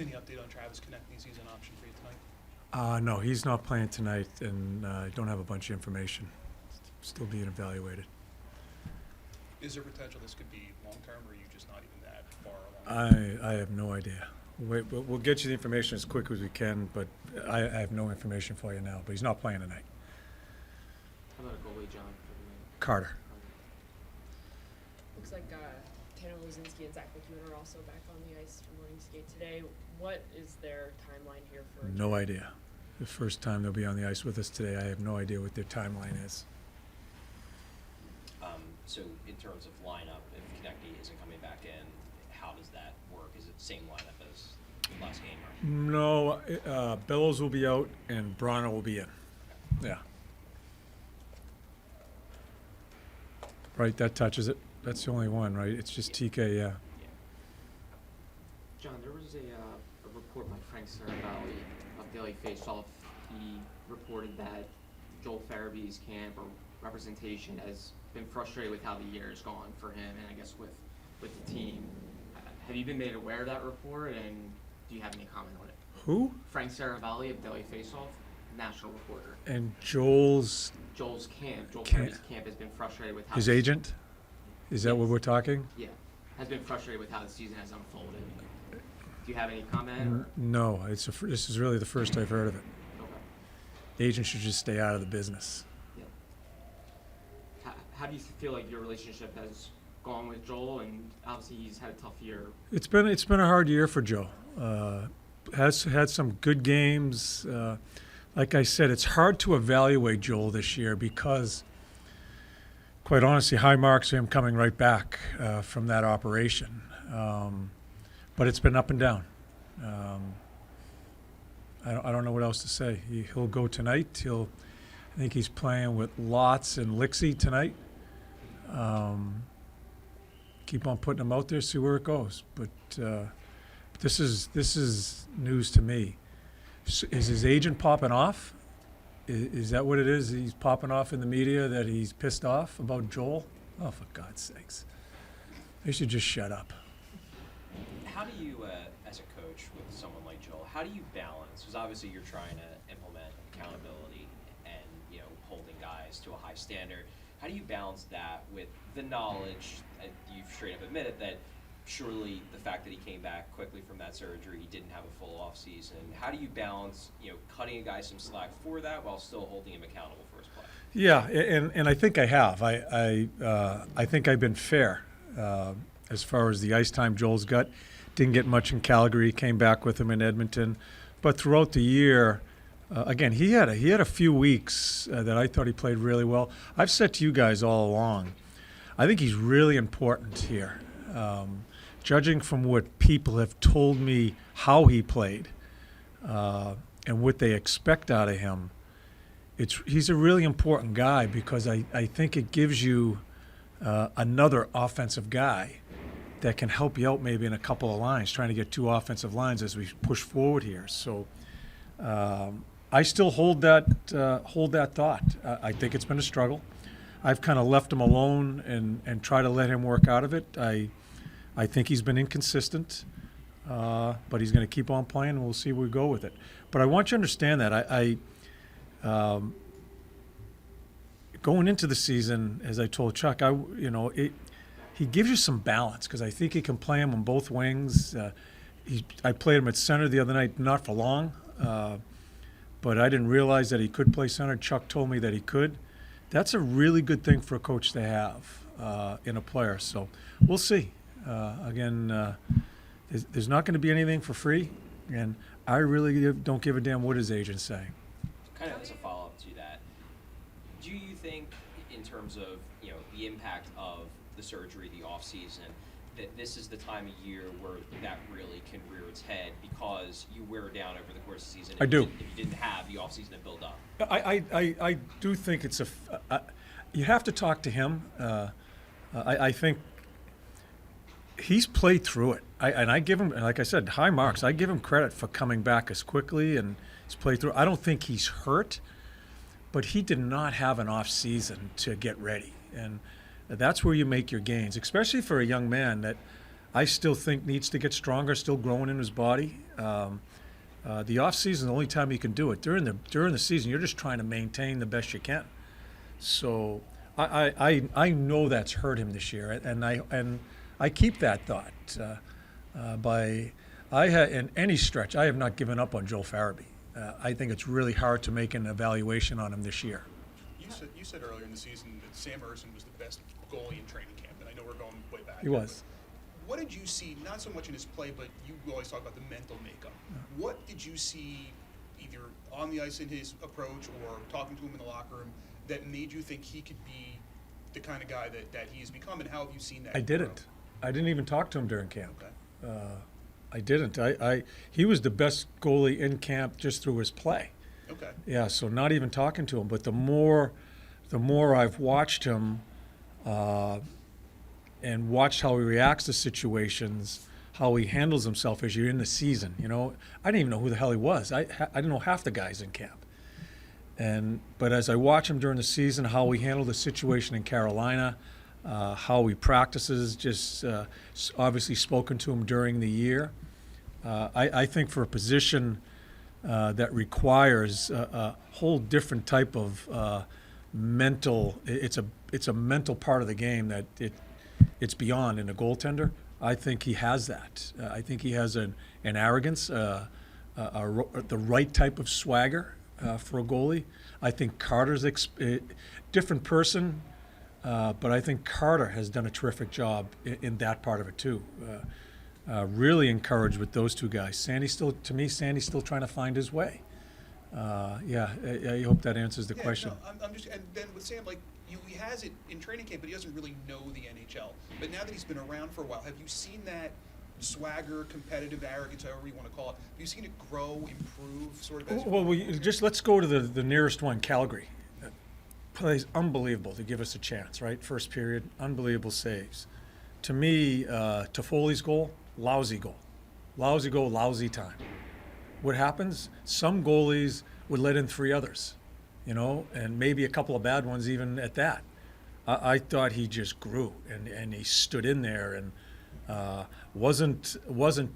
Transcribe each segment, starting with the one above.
Any update on Travis Konechny's season option for you tonight? No, he's not playing tonight, and I don't have a bunch of information. Still being evaluated. Is there potential this could be long-term, or are you just not even that far along? I have no idea. We'll get you the information as quick as we can, but I have no information for you now. But he's not playing tonight. How about a goalie, John? Carter. Looks like Tanner Lozinski and Zach McEwen are also back on the ice for morning skate today. What is their timeline here for? No idea. The first time they'll be on the ice with us today. I have no idea what their timeline is. So in terms of lineup, if Konechny isn't coming back in, how does that work? Is it the same lineup as last game? Or? No, Bellows will be out and Bronner will be in. Yeah. Right, that touches it. That's the only one, right? It's just TK, yeah. John, there was a report by Frank Sarabee of Daily Faceoff. He reported that Joel Farabee's camp or representation has been frustrated with how the year has gone for him and I guess with the team. Have you been made aware of that report, and do you have any comment on it? Who? Frank Sarabee of Daily Faceoff, national reporter. And Joel's camp, Farabee's camp has been frustrated with how his agent? Is that what we're talking? Yeah, has been frustrated with how the season has unfolded. Do you have any comment? No, this is really the first I've heard of it. Okay. Agents should just stay out of the business. How do you feel like your relationship has gone with Joel? And obviously he's had a tough year. It's been a hard year for Joe. Has had some good games. Like I said, it's hard to evaluate Joel this year because, quite honestly, high marks for him coming right back from that operation. But it's been up and down. I don't know what else to say. He'll go tonight. I think he's playing with Lotz and Lixie tonight. Keep on putting him out there, see where it goes. But this is news to me. Is his agent popping off? Is that what it is? He's popping off in the media that he's pissed off about Joel? Oh, for God's sakes. They should just shut up. How do you, as a coach with someone like Joel, how do you balance? Because obviously you're trying to implement accountability and, holding guys to a high standard. How do you balance that with the knowledge, and you've straight up admitted that surely the fact that he came back quickly from that surgery, he didn't have a full off season. How do you balance, cutting a guy some slack for that while still holding him accountable for his play? Yeah, and I think I have. I think I've been fair as far as the ice time Joel's got. Didn't get much in Calgary. Came back with him in Edmonton, but throughout the year. Again, he had a few weeks that I thought he played really well. I've said to you guys all along, I think he's really important here. Judging from what people have told me how he played and what they expect out of him, he's a really important guy because I think it gives you another offensive guy that can help you out maybe in a couple of lines, trying to get two offensive lines as we push forward here. So. I still hold that thought. I think it's been a struggle. I've kind of left him alone and try to let him work out of it. I think he's been inconsistent, but he's going to keep on playing, and we'll see where we go with it. But I want you to understand that going into the season, as I told Chuck, he gives you some balance because I think he can play him on both wings. I played him at center the other night, not for long. But I didn't realize that he could play center. Chuck told me that he could. That's a really good thing for a coach to have in a player. So we'll see. Again, there's not going to be anything for free, and I really don't give a damn what his agent's saying. Kind of as a follow-up to that, do you think, in terms of the impact of the surgery, the off-season, that this is the time of year where that really can rear its head because you wear down over the course of the season? I do. If you didn't have the offseason to build up. I do think it's you have to talk to him. I think he's played through it. I give him, like I said, high marks. I give him credit for coming back as quickly and he's played through. I don't think he's hurt, but he did not have an off season to get ready. And that's where you make your gains, especially for a young man that I still think needs to get stronger, still growing in his body. The off season, the only time you can do it. During the season, you're just trying to maintain the best you can. So I know that's hurt him this year, and I keep that thought. In any stretch, I have not given up on Joel Farabee. I think it's really hard to make an evaluation on him this year. You said earlier in the season that Sam Ersson was the best goalie in training camp, and I know we're going way back. He was. What did you see, not so much in his play, but you always talk about the mental makeup. What did you see either on the ice in his approach or talking to him in the locker room that made you think he could be the kind of guy that he has become, and how have you seen that I grow? didn't. I didn't even talk to him during camp. Okay. I didn't. He was the best goalie in camp just through his play. Okay. Yeah, so not even talking to him. But the more I've watched him and watched how he reacts to situations, how he handles himself as you're in the season. You know, I didn't even know who the hell he was. I didn't know half the guys in camp. But as I watch him during the season, how he handled the situation in Carolina, how he practices, just obviously spoken to him during the year. I think for a position that requires a whole different type of mental, it's a mental part of the game that it's beyond in a goaltender. I think he has that. I think he has an arrogance, the right type of swagger for a goalie. I think Carter's different person, but I think Carter has done a terrific job in that part of it too. Really encouraged with those two guys. Sandy's still trying to find his way. I hope that answers the question. No, I'm just, and then with Sam, like, he has it in training camp, but he doesn't really know the NHL. But now that he's been around for a while, have you seen that swagger, competitive arrogance, however you want to call it, have you seen it grow, improve, sort of? Well, let's go to the nearest one, Calgary. Plays unbelievable to give us a chance, right? First period, unbelievable saves. To me, Toffoli's goal, lousy goal. Lousy goal, lousy time. What happens? Some goalies would let in 3 others, and maybe a couple of bad ones even at that. I thought he just grew, and he stood in there and wasn't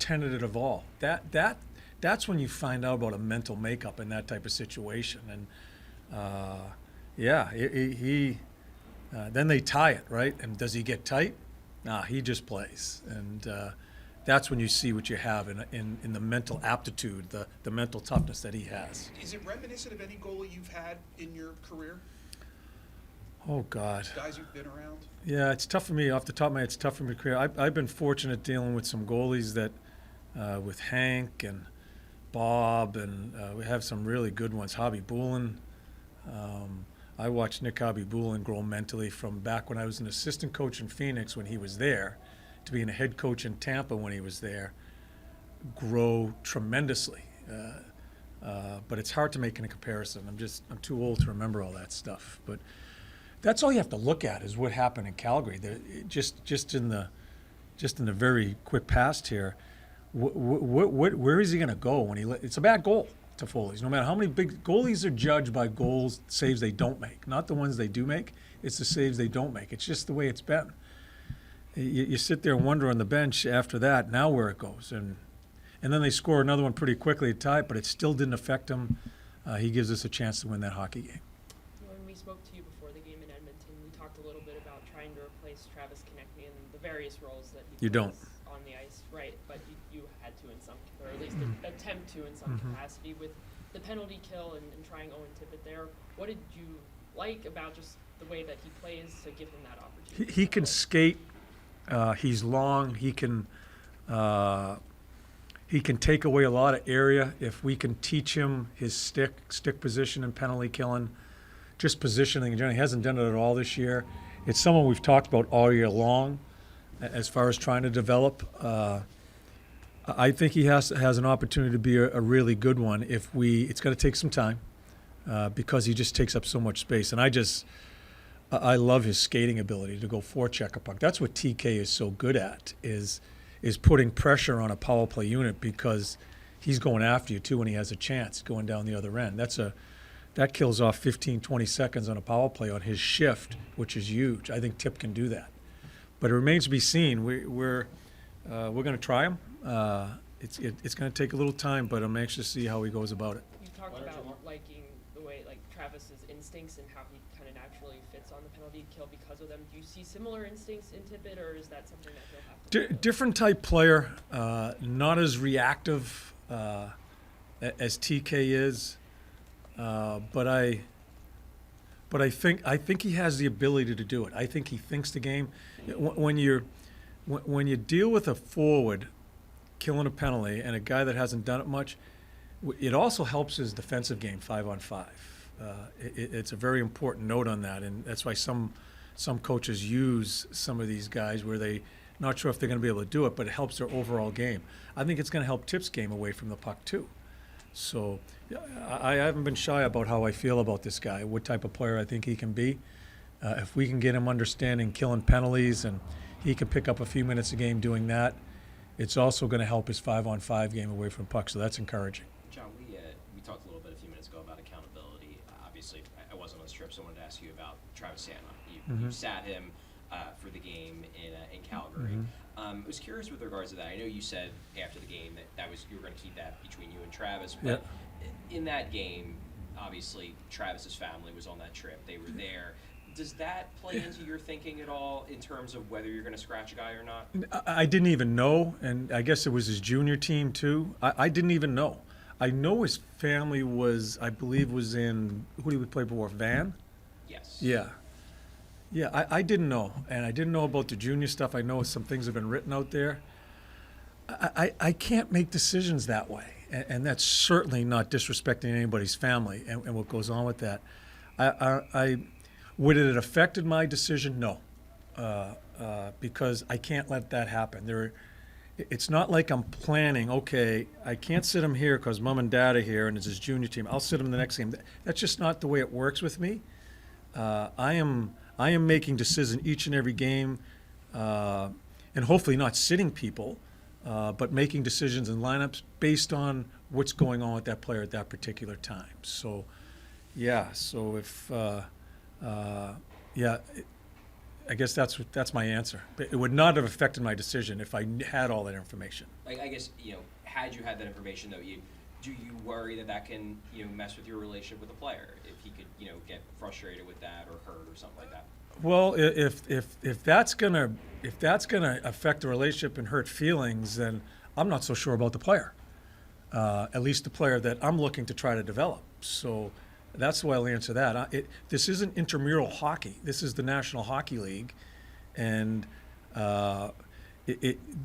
tentative at all. That's when you find out about a mental makeup in that type of situation. And then they tie it, right? And does he get tight? Nah, he just plays. And that's when you see what you have in the mental aptitude, the mental toughness that he has. Is it reminiscent of any goalie you've had in your career? Oh, God. Guys you've been around? Yeah, it's tough for me. Off the top of my head, it's tough for me to career. I've been fortunate dealing with some goalies that, with Hank and Bob, and we have some really good ones. Hobby Boulin. I watched Nick Hobby Boulin grow mentally from back when I was an assistant coach in Phoenix when he was there to being a head coach in Tampa when he was there, grow tremendously. But it's hard to make a comparison. I'm too old to remember all that stuff. But that's all you have to look at is what happened in Calgary. Just in the very quick past here, where is he going to go when it's a bad goal to Foley's? No matter how many big goalies are judged by goals, saves they don't make, not the ones they do make. It's the saves they don't make. It's just the way it's been. You sit there and wonder on the bench after that, now where it goes. And then they score another one pretty quickly to tie it, but it still didn't affect him. He gives us a chance to win that hockey game. When we spoke to you before the game in Edmonton, we talked a little bit about trying to replace Travis Konechny and the various roles that he plays on the ice, right? But you had to in some, or at least attempt to in some capacity with the penalty kill and trying Owen Tippett there. What did you like about just the way that he plays to give him that opportunity? He can skate. He's long. He can take away a lot of area if we can teach him his stick position and penalty killing, just positioning in general. He hasn't done it at all this year. It's someone we've talked about all year long as far as trying to develop. I think he has an opportunity to be a really good one it's going to take some time because he just takes up so much space. And I love his skating ability to go forecheck a puck. That's what TK is so good at, is putting pressure on a power play unit because he's going after you too when he has a chance going down the other end. That kills off 15, 20 seconds on a power play on his shift, which is huge. I think Tip can do that. But it remains to be seen. we're going to try him. It's going to take a little time, but I'm anxious to see how he goes about it. You talked Why don't you, about Mark? liking the way like Travis's instincts and how he kind of naturally fits on the penalty kill because of them. Do you see similar instincts in Tippett, or is that something that he'll have to? Different type player, not as reactive as TK is, but I think he has the ability to do it. I think he thinks the game. When you deal with a forward killing a penalty and a guy that hasn't done it much, it also helps his defensive game 5-on-5. It's a very important note on that, and that's why some coaches use some of these guys where they not sure if they're going to be able to do it, but it helps their overall game. I think it's going to help Tip's game away from the puck too. So I haven't been shy about how I feel about this guy, what type of player I think he can be. If we can get him understanding killing penalties and he can pick up a few minutes a game doing that, it's also going to help his 5-on-5 game away from puck, so that's encouraging. John, we talked a little bit a few minutes ago about accountability. Obviously, I wasn't on this trip, so I wanted to ask you about Travis Santa. You sat him for the game in Calgary. I was curious with regards to that. I know you said after the game that was you were going to keep that between you and Travis, but in that game, obviously Travis's family was on that trip. They were there. Does that play into your thinking at all in terms of whether you're going to scratch a guy or not? I didn't even know, and I guess it was his junior team too. I didn't even know. I know his family was, I believe, was in, who did we play before, Van? Yes. Yeah. Yeah, I didn't know, and I didn't know about the junior stuff. I know some things have been written out there. I can't make decisions that way, and that's certainly not disrespecting anybody's family and what goes on with that. Would it have affected my decision? No, because I can't let that happen. It's not like I'm planning, okay, I can't sit him here because mom and dad are here and it's his junior team. I'll sit him the next game. That's just not the way it works with me. I am making decisions each and every game, and hopefully not sitting people, but making decisions in lineups based on what's going on with that player at that particular time. So, yeah. So if, I guess that's my answer. It would not have affected my decision if I had all that information. I guess, had you had that information, though, do you worry that can, mess with your relationship with the player if he could, get frustrated with that or hurt or something like that? Well, if that's gonna affect the relationship and hurt feelings, then I'm not so sure about the player. At least the player that I'm looking to try to develop. So that's the way I'll answer that. This isn't intramural hockey. This is the National Hockey League, and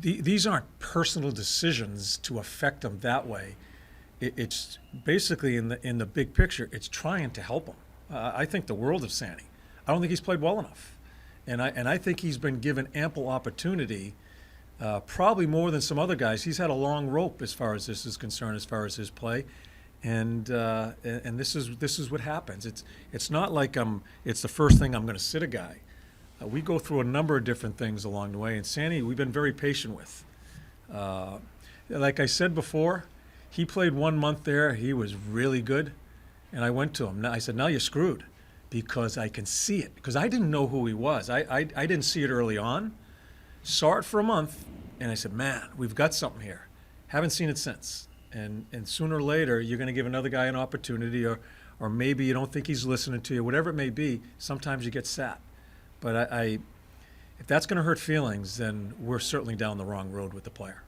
these aren't personal decisions to affect them that way. It's basically in the big picture. It's trying to help them. I think the world of Sandy. I don't think he's played well enough, and I think he's been given ample opportunity, probably more than some other guys. He's had a long rope as far as this is concerned, as far as his play, and this is what happens. It's not like it's the first thing I'm going to sit a guy. We go through a number of different things along the way, and Sandy we've been very patient with. Like I said before, he played 1 month there. He was really good, and I went to him. I said, now you're screwed, because I can see it. Because I didn't know who he was. I didn't see it early on. Saw it for a month, and I said, man, we've got something here. Haven't seen it since. And sooner or later, you're going to give another guy an opportunity, or maybe you don't think he's listening to you, whatever it may be. Sometimes you get sat. But if that's going to hurt feelings, then we're certainly down the wrong road with the player.